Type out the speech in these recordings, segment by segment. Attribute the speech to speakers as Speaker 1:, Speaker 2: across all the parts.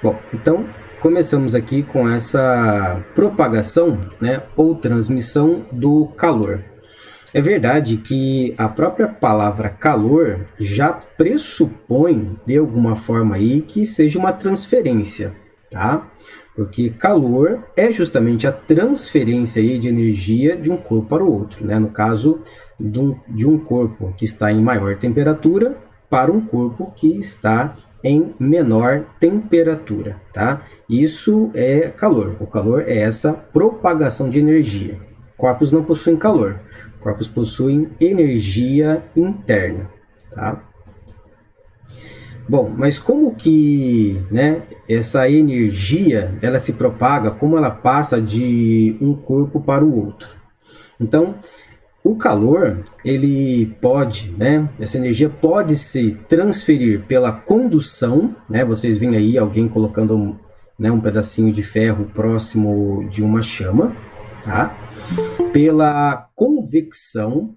Speaker 1: Bom, então começamos aqui com essa propagação, né, ou transmissão do calor. É verdade que a própria palavra calor já pressupõe, de alguma forma aí, que seja uma transferência, tá? Porque calor é justamente a transferência aí de energia de um corpo para o outro, né? No caso de um corpo que está em maior temperatura para um corpo que está em menor temperatura, tá? Isso é calor. O calor é essa propagação de energia. Corpos não possuem calor. Corpos possuem energia interna, tá? Bom, mas como que, né, essa energia ela se propaga, como ela passa de um corpo para o outro? Então, o calor, ele pode, né, essa energia pode se transferir pela condução, né, vocês veem aí alguém colocando né, um pedacinho de ferro próximo de uma chama, tá? Pela convecção,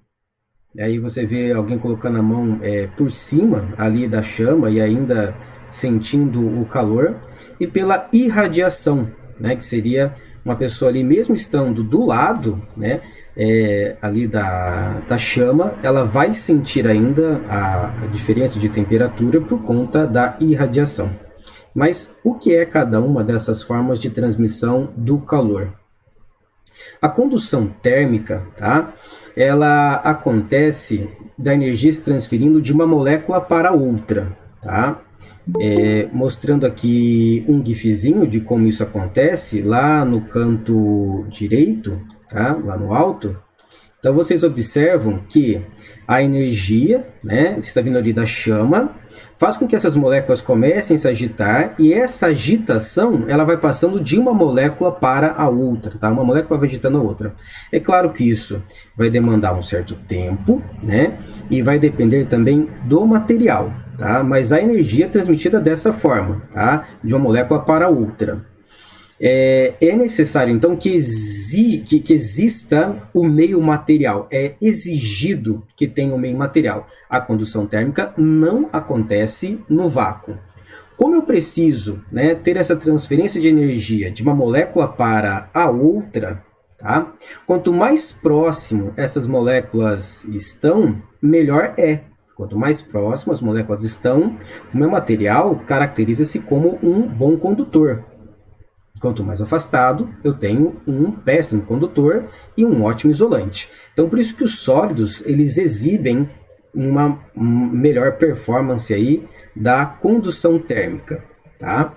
Speaker 1: aí você vê alguém colocando a mão por cima ali da chama e ainda sentindo o calor, e pela irradiação, né, que seria uma pessoa ali mesmo estando do lado, né, ali da chama, ela vai sentir ainda a diferença de temperatura por conta da irradiação. Mas o que é cada uma dessas formas de transmissão do calor? A condução térmica, tá? Ela acontece da energia se transferindo de uma molécula para outra, tá? Mostrando aqui um gifzinho de como isso acontece lá no canto direito, tá? Lá no alto. Então vocês observam que a energia, né, está vindo ali da chama, faz com que essas moléculas comecem a se agitar, e essa agitação ela vai passando de uma molécula para a outra, tá? Uma molécula vai agitando a outra. É claro que isso vai demandar um certo tempo, né? E vai depender também do material, tá? Mas a energia é transmitida dessa forma, tá? De uma molécula para a outra. É necessário, então, que exista o meio material. É exigido que tenha o meio material. A condução térmica não acontece no vácuo. Como eu preciso, né, ter essa transferência de energia de uma molécula para a outra, tá? Quanto mais próximo essas moléculas estão, melhor é. Quanto mais próximo as moléculas estão, o meu material caracteriza-se como um bom condutor. Quanto mais afastado, eu tenho um péssimo condutor e um ótimo isolante. Então, por isso que os sólidos eles exibem uma melhor performance aí da condução térmica, tá?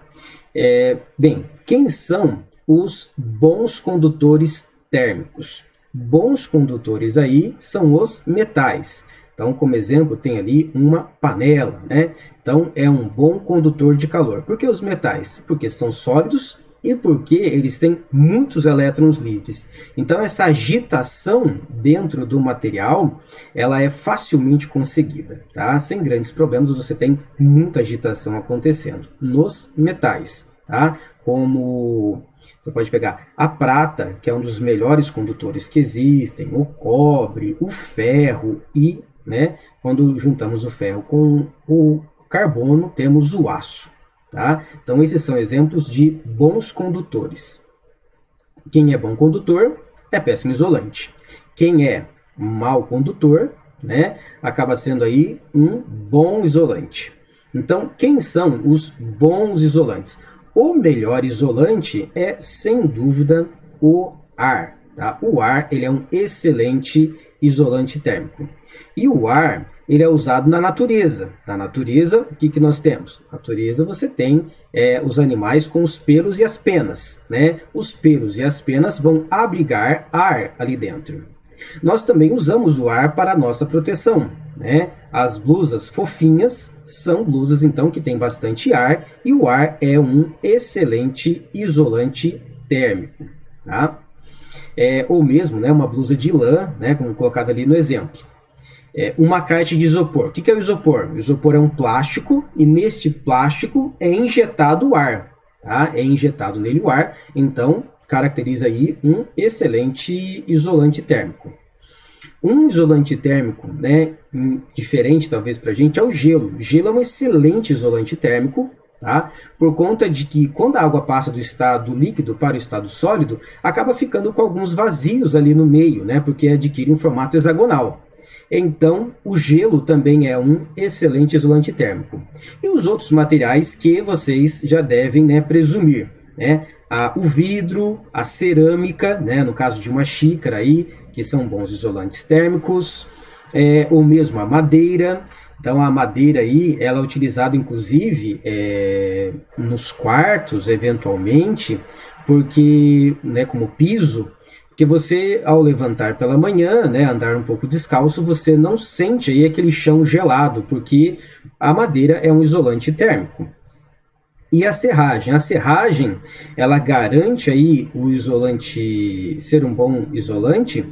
Speaker 1: Bem, quem são os bons condutores térmicos? Bons condutores aí são os metais. Então, como exemplo, tem ali uma panela, né? Então, é um bom condutor de calor. Por que os metais? Porque são sólidos e porque eles têm muitos elétrons livres. Então essa agitação dentro do material, ela é facilmente conseguida, tá? Sem grandes problemas, você tem muita agitação acontecendo nos metais, tá? Como você pode pegar a prata, que é um dos melhores condutores que existem, o cobre, o ferro e, né, quando juntamos o ferro com o carbono, temos o aço. Tá? Então, esses são exemplos de bons condutores. Quem é bom condutor é péssimo isolante. Quem é mau condutor, né, acaba sendo aí um bom isolante. Então, quem são os bons isolantes? O melhor isolante é, sem dúvida, o ar. Tá? O ar ele é um excelente isolante térmico. E o ar ele é usado na natureza. Na natureza, o que nós temos? Na natureza você tem os animais com os pelos e as penas. Né? Os pelos e as penas vão abrigar ar ali dentro. Nós também usamos o ar para a nossa proteção. Né? As blusas fofinhas são blusas então que tem bastante ar, e o ar é um excelente isolante térmico. Tá? Ou mesmo, né, uma blusa de lã, né, como colocado ali no exemplo. Uma caixa de isopor. O que é o isopor? O isopor é um plástico e neste plástico é injetado o ar. Tá? É injetado nele o ar, então caracteriza aí um excelente isolante térmico. Um isolante térmico, né, diferente talvez para a gente, é o gelo. O gelo é um excelente isolante térmico, tá? Por conta de que quando a água passa do estado líquido para o estado sólido, acaba ficando com alguns vazios ali no meio, né? Porque adquire um formato hexagonal. Então, o gelo também é um excelente isolante térmico. E os outros materiais que vocês já devem, né, presumir, né? O vidro, a cerâmica, né, no caso de uma xícara aí, que são bons isolantes térmicos, ou mesmo a madeira. Então a madeira aí, ela é utilizada inclusive nos quartos, eventualmente, porque, né, como piso, porque você, ao levantar pela manhã, né, andar um pouco descalço, você não sente aí aquele chão gelado, porque a madeira é um isolante térmico. E a serragem, ela garante aí o isolante ser um bom isolante,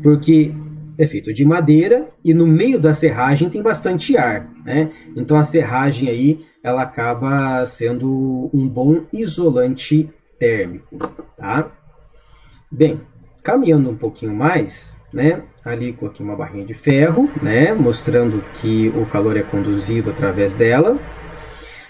Speaker 1: porque é feito de madeira e no meio da serragem tem bastante ar, né? Então a serragem aí, ela acaba sendo um bom isolante térmico, tá? Bem, caminhando um pouquinho mais, né? Ali coloquei uma barrinha de ferro, né? Mostrando que o calor é conduzido através dela.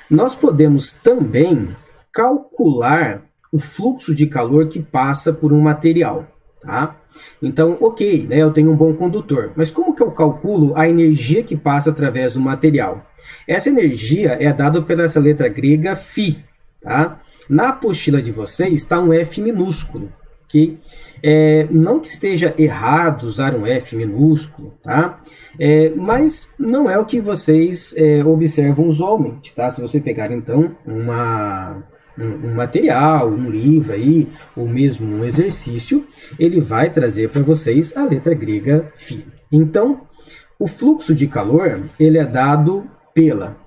Speaker 1: Nós podemos também calcular o fluxo de calor que passa por um material, tá? Então, ok, né, eu tenho um bom condutor, mas como que eu calculo a energia que passa através do material? Essa energia é dada pela essa letra grega φ, tá? Na apostila de vocês está um F minúsculo, ok? Não que esteja errado usar um F minúsculo, tá? Mas não é o que vocês observam usualmente, tá? Se você pegar então um material, um livro aí, ou mesmo um exercício, ele vai trazer para vocês a letra grega φ. Então, o fluxo de calor, ele é dado pela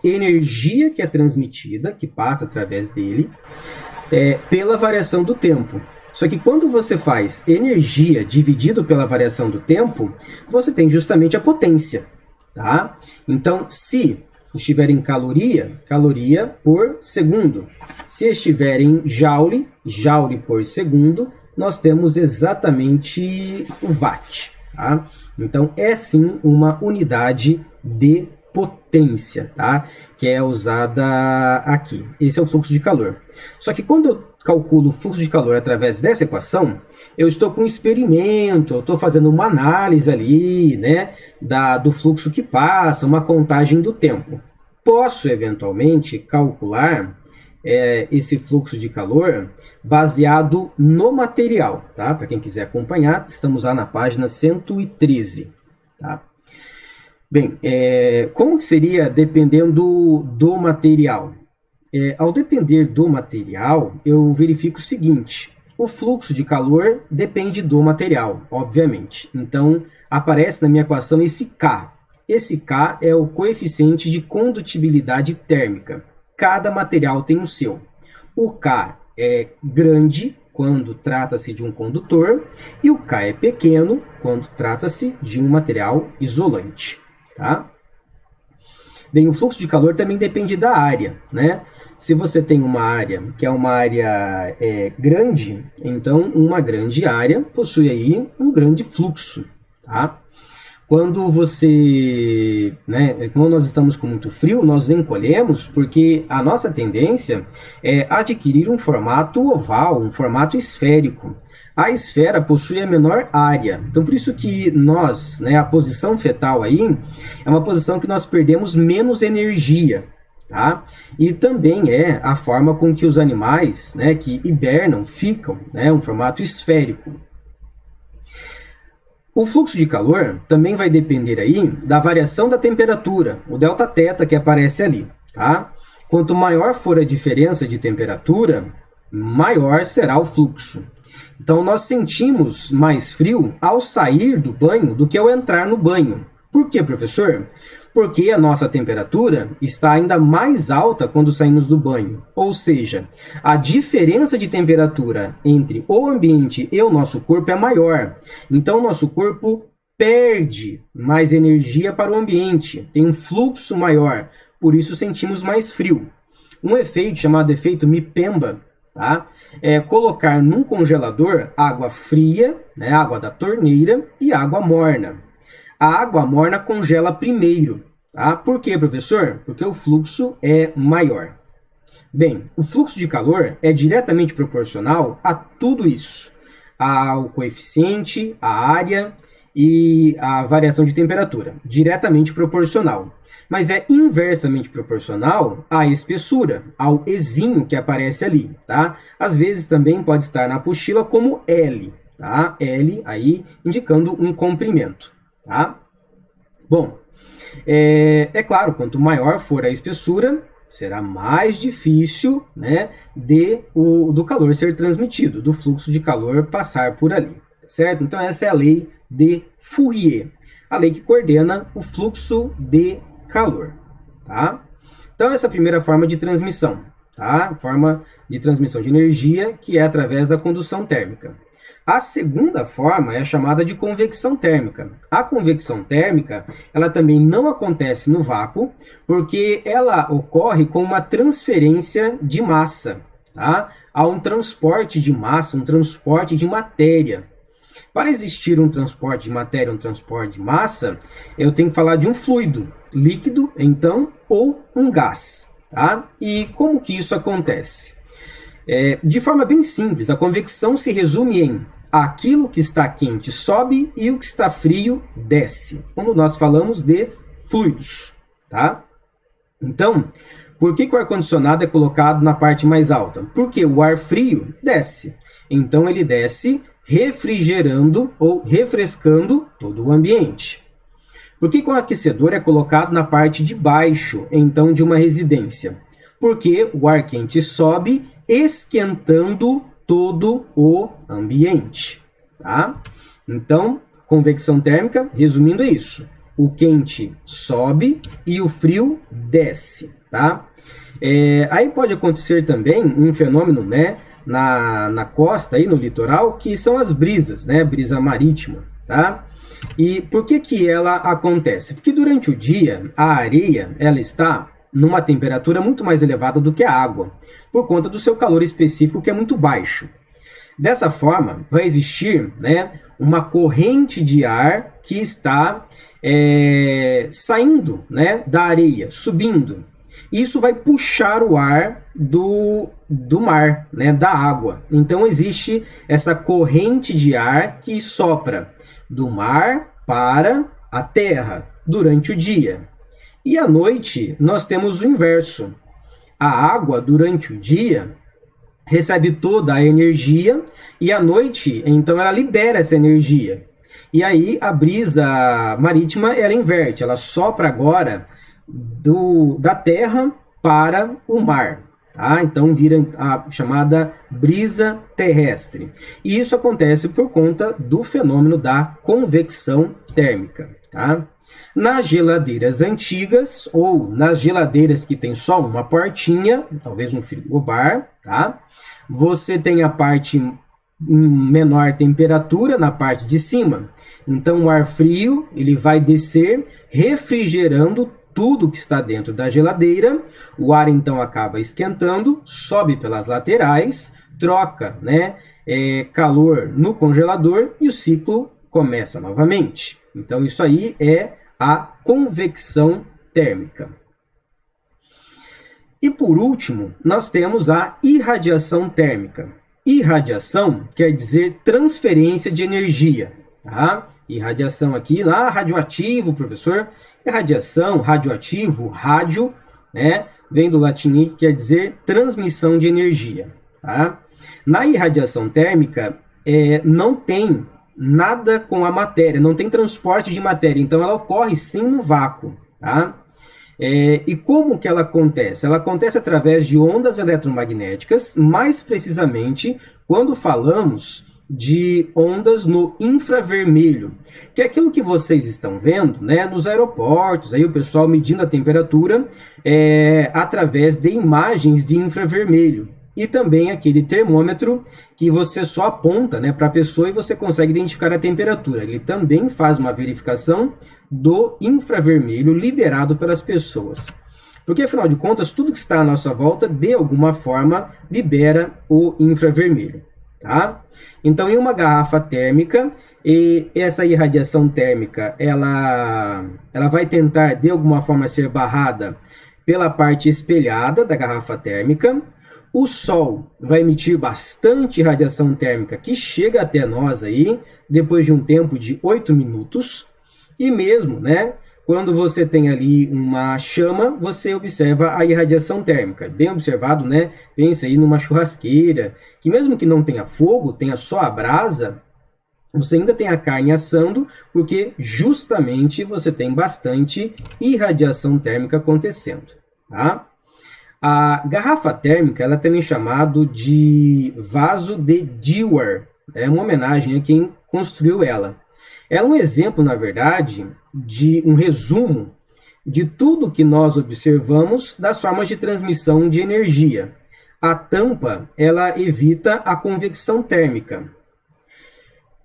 Speaker 1: energia que é transmitida, que passa através dele, pela variação do tempo. Só que quando você faz energia dividido pela variação do tempo, você tem justamente a potência, tá? Então, se estiver em caloria, caloria por segundo. Se estiver em joule, joule por segundo, nós temos exatamente o watt, tá? Então, é sim uma unidade de potência, tá? Que é usada aqui. Esse é o fluxo de calor. Só que quando eu calculo o fluxo de calor através dessa equação, eu estou com um experimento, eu estou fazendo uma análise ali, né, do fluxo que passa, uma contagem do tempo. Posso, eventualmente, calcular esse fluxo de calor baseado no material, tá? Para quem quiser acompanhar, estamos lá na página 113, tá? Bem, como que seria dependendo do material? Ao depender do material, eu verifico o seguinte: o fluxo de calor depende do material, obviamente. Então, aparece na minha equação esse K. Esse K é o coeficiente de condutibilidade térmica. Cada material tem o seu. O K é grande quando trata-se de um condutor e o K é pequeno quando trata-se de um material isolante, tá? Bem, o fluxo de calor também depende da área, né? Se você tem uma área que é uma área grande, então uma grande área possui aí um grande fluxo, tá? Quando você, né, quando nós estamos com muito frio, nós encolhemos porque a nossa tendência é adquirir um formato oval, um formato esférico. A esfera possui a menor área, então por isso que nós, né, a posição fetal aí é uma posição que nós perdemos menos energia, tá? E também é a forma com que os animais, né, que hibernam ficam, né, um formato esférico. O fluxo de calor também vai depender aí da variação da temperatura, o delta-θ que aparece ali, tá? Quanto maior for a diferença de temperatura, maior será o fluxo. Então, nós sentimos mais frio ao sair do banho do que ao entrar no banho. Por quê, professor? Porque a nossa temperatura está ainda mais alta quando saímos do banho. Ou seja, a diferença de temperatura entre o ambiente e o nosso corpo é maior. Então, o nosso corpo perde mais energia para o ambiente, tem um fluxo maior, por isso sentimos mais frio. Um efeito chamado efeito Mpemba, tá? É colocar num congelador água fria, né, água da torneira, e água morna. A água morna congela primeiro, Tá? Por quê, professor? Porque o fluxo é maior. Bem, o fluxo de calor é diretamente proporcional a tudo isso, ao coeficiente, à área e à variação de temperatura, diretamente proporcional. Mas é inversamente proporcional à espessura, ao Ezinho que aparece ali, tá? Às vezes também pode estar na apostila como L, tá? L aí indicando um comprimento, tá? Bom, é claro, quanto maior for a espessura, será mais difícil, né, do calor ser transmitido, do fluxo de calor passar por ali, certo? Então essa é a lei de Fourier, a lei que coordena o fluxo de calor, tá? Então essa é a primeira forma de transmissão, tá? Forma de transmissão de energia que é através da condução térmica. A segunda forma é chamada de convecção térmica. A convecção térmica, ela também não acontece no vácuo, porque ela ocorre com uma transferência de massa, tá? Há um transporte de massa, um transporte de matéria. Para existir um transporte de matéria, um transporte de massa, eu tenho que falar de um fluido, líquido, então, ou um gás, tá? E como que isso acontece? De forma bem simples, a convecção se resume em aquilo que está quente sobe e o que está frio desce, quando nós falamos de fluidos, tá? Então, por que o ar-condicionado é colocado na parte mais alta? Porque o ar frio desce, então ele desce refrigerando ou refrescando todo o ambiente. Por que o aquecedor é colocado na parte de baixo, então, de uma residência? Porque o ar quente sobe esquentando todo o ambiente, tá? Então, convecção térmica, resumindo é isso. O quente sobe e o frio desce, tá? Aí pode acontecer também um fenômeno, né, na costa, aí no litoral, que são as brisas, né, brisa marítima, tá? E por que ela acontece? Porque durante o dia, a areia, ela está numa temperatura muito mais elevada do que a água, por conta do seu calor específico que é muito baixo. Dessa forma, vai existir, né, uma corrente de ar que está saindo, né, da areia, subindo. Isso vai puxar o ar do mar, né, da água. Então existe essa corrente de ar que sopra do mar para a terra durante o dia. E à noite nós temos o inverso. A água durante o dia recebe toda a energia e à noite, então, ela libera essa energia. E aí a brisa marítima, ela inverte, ela sopra agora da terra para o mar. Tá? Então vira a chamada brisa terrestre. E isso acontece por conta do fenômeno da convecção térmica. Tá? Nas geladeiras antigas ou nas geladeiras que tem só uma portinha, talvez um frigobar, tá? Você tem a parte em menor temperatura na parte de cima. Então o ar frio ele vai descer refrigerando tudo que está dentro da geladeira. O ar então acaba esquentando, sobe pelas laterais, troca, né, calor no congelador e o ciclo começa novamente. Então isso aí é a convecção térmica. E por último, nós temos a irradiação térmica. Irradiação quer dizer transferência de energia. Tá? Irradiação aqui, lá radioativo, professor. Irradiação, radioativo, rádio, né? Vem do latim que quer dizer transmissão de energia. Tá? Na irradiação térmica, não tem nada com a matéria, não tem transporte de matéria, então ela ocorre sim no vácuo, tá? E como que ela acontece? Ela acontece através de ondas eletromagnéticas, mais precisamente quando falamos de ondas no infravermelho, que é aquilo que vocês estão vendo, né, nos aeroportos, aí o pessoal medindo a temperatura através de imagens de infravermelho. E também aquele termômetro que você só aponta, né, para a pessoa e você consegue identificar a temperatura. Ele também faz uma verificação do infravermelho liberado pelas pessoas. Porque, afinal de contas, tudo que está à nossa volta, de alguma forma, libera o infravermelho. tá? Então, em uma garrafa térmica, e essa irradiação térmica, ela vai tentar, de alguma forma, ser barrada pela parte espelhada da garrafa térmica. O Sol vai emitir bastante radiação térmica que chega até nós aí, depois de um tempo de 8 minutos. E mesmo, né, quando você tem ali uma chama, você observa a irradiação térmica. Bem observado, né? Pensa aí numa churrasqueira, que mesmo que não tenha fogo, tenha só a brasa, você ainda tem a carne assando, porque justamente você tem bastante irradiação térmica acontecendo, tá? A garrafa térmica, ela é também chamado de vaso de Dewar. É uma homenagem a quem construiu ela. É um exemplo, na verdade, de um resumo de tudo que nós observamos das formas de transmissão de energia. A tampa, ela evita a convecção térmica.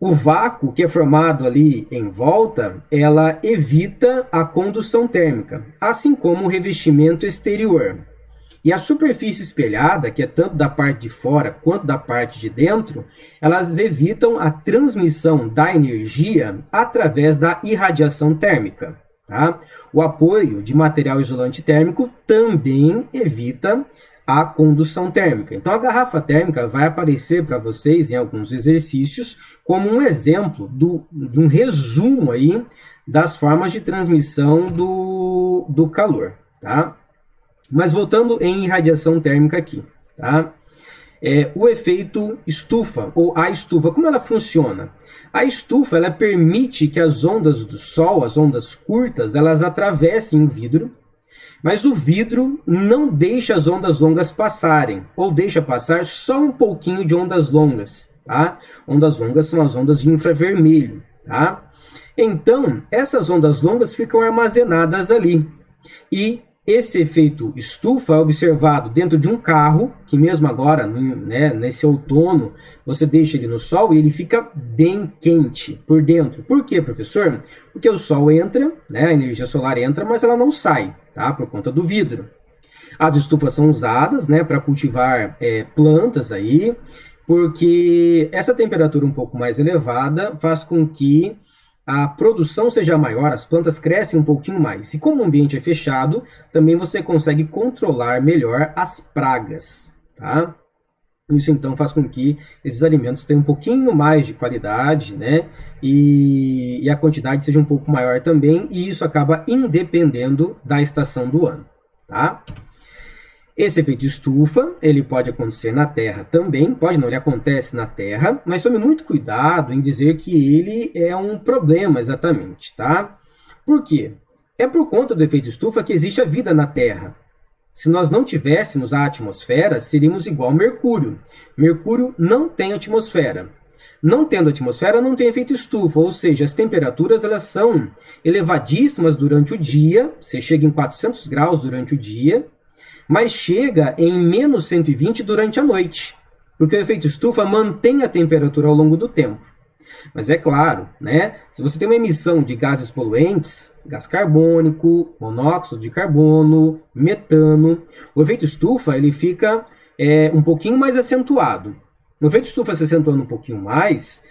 Speaker 1: O vácuo que é formado ali em volta, ela evita a condução térmica, assim como o revestimento exterior. E a superfície espelhada, que é tanto da parte de fora quanto da parte de dentro, elas evitam a transmissão da energia através da irradiação térmica. Tá? O apoio de material isolante térmico também evita a condução térmica. Então, a garrafa térmica vai aparecer para vocês em alguns exercícios como um exemplo de um resumo aí das formas de transmissão do calor. Tá? Mas voltando em irradiação térmica aqui, tá? O efeito estufa, ou a estufa, como ela funciona? A estufa, ela permite que as ondas do Sol, as ondas curtas, elas atravessem o vidro, mas o vidro não deixa as ondas longas passarem, ou deixa passar só um pouquinho de ondas longas, tá? Ondas longas são as ondas de infravermelho, tá? Então, essas ondas longas ficam armazenadas ali, e esse efeito estufa é observado dentro de um carro, que mesmo agora, né, nesse outono, você deixa ele no sol e ele fica bem quente por dentro. Por quê, professor? Porque o sol entra, né, a energia solar entra, mas ela não sai, tá? Por conta do vidro. As estufas são usadas, né, para cultivar plantas aí, porque essa temperatura um pouco mais elevada faz com que a produção seja maior, as plantas crescem um pouquinho mais. E como o ambiente é fechado, também você consegue controlar melhor as pragas, tá? Isso então faz com que esses alimentos tenham um pouquinho mais de qualidade, né? E a quantidade seja um pouco maior também, e isso acaba independendo da estação do ano, tá? Esse efeito estufa, ele pode acontecer na Terra também, pode não, ele acontece na Terra, mas tome muito cuidado em dizer que ele é um problema exatamente, tá? Por quê? É por conta do efeito estufa que existe a vida na Terra. Se nós não tivéssemos a atmosfera, seríamos igual Mercúrio. Mercúrio não tem atmosfera. Não tendo atmosfera, não tem efeito estufa, ou seja, as temperaturas elas são elevadíssimas durante o dia, você chega em 400 graus durante o dia, mas chega em menos 120 durante a noite, porque o efeito estufa mantém a temperatura ao longo do tempo. Mas é claro, né? Se você tem uma emissão de gases poluentes, gás carbônico, monóxido de carbono, metano, o efeito estufa ele fica um pouquinho mais acentuado. O efeito estufa se acentuando um pouquinho mais,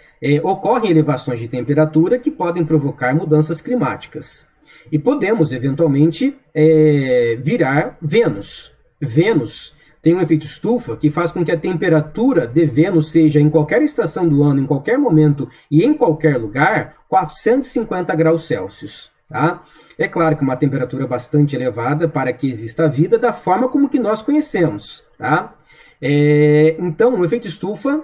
Speaker 1: ocorrem elevações de temperatura que podem provocar mudanças climáticas. E podemos, eventualmente, virar Vênus. Vênus tem um efeito estufa que faz com que a temperatura de Vênus seja, em qualquer estação do ano, em qualquer momento e em qualquer lugar, 450 graus Celsius. Tá? É claro que uma temperatura bastante elevada para que exista a vida da forma como que nós conhecemos. Tá? Então, o efeito estufa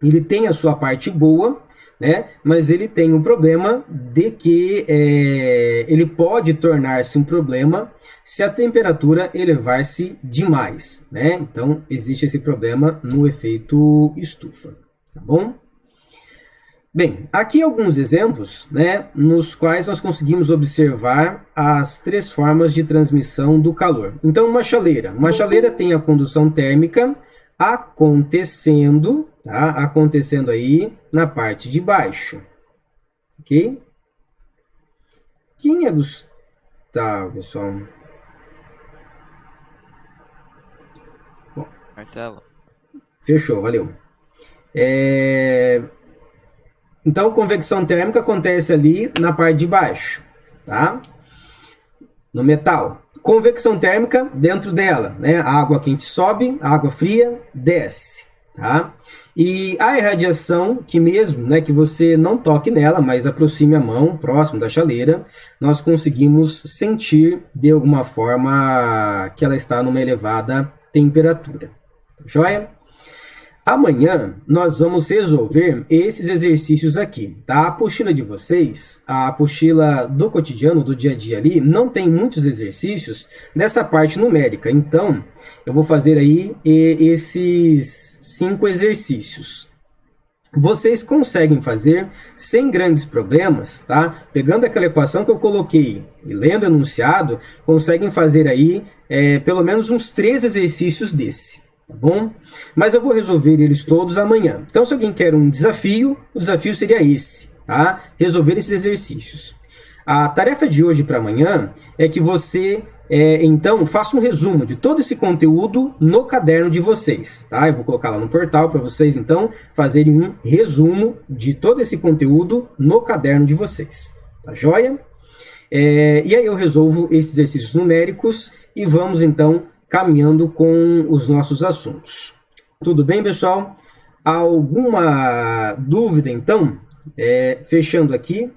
Speaker 1: ele tem a sua parte boa, né? Mas ele tem um problema de que ele pode tornar-se um problema se a temperatura elevar-se demais, né? Então existe esse problema no efeito estufa, tá bom? Bem, aqui alguns exemplos, né, nos quais nós conseguimos observar as três formas de transmissão do calor. Então, uma chaleira tem a condução térmica acontecendo, tá? Acontecendo aí na parte de baixo, ok? Quem é Gustavo, pessoal?
Speaker 2: Martelo.
Speaker 1: Fechou, valeu. Então, convecção térmica acontece ali na parte de baixo, tá? No metal. Convecção térmica dentro dela, né? A água quente sobe, a água fria desce, tá? E a irradiação, que mesmo, né, que você não toque nela, mas aproxime a mão próximo da chaleira, nós conseguimos sentir de alguma forma que ela está numa elevada temperatura. Joia? Amanhã nós vamos resolver esses exercícios aqui, tá? A apostila de vocês, a apostila do cotidiano, do dia a dia ali, não tem muitos exercícios nessa parte numérica. Então, eu vou fazer aí esses 5 exercícios. Vocês conseguem fazer sem grandes problemas, tá? Pegando aquela equação que eu coloquei e lendo o enunciado, conseguem fazer aí pelo menos uns 3 exercícios desse. Tá bom? Mas eu vou resolver eles todos amanhã. Então, se alguém quer um desafio, o desafio seria esse, tá? Resolver esses exercícios. A tarefa de hoje para amanhã é que você, então, faça um resumo de todo esse conteúdo no caderno de vocês, tá? Eu vou colocar lá no portal para vocês, então, fazerem um resumo de todo esse conteúdo no caderno de vocês, tá joia? E aí eu resolvo esses exercícios numéricos e vamos, então, caminhando com os nossos assuntos. Tudo bem, pessoal? Alguma dúvida, então? Fechando aqui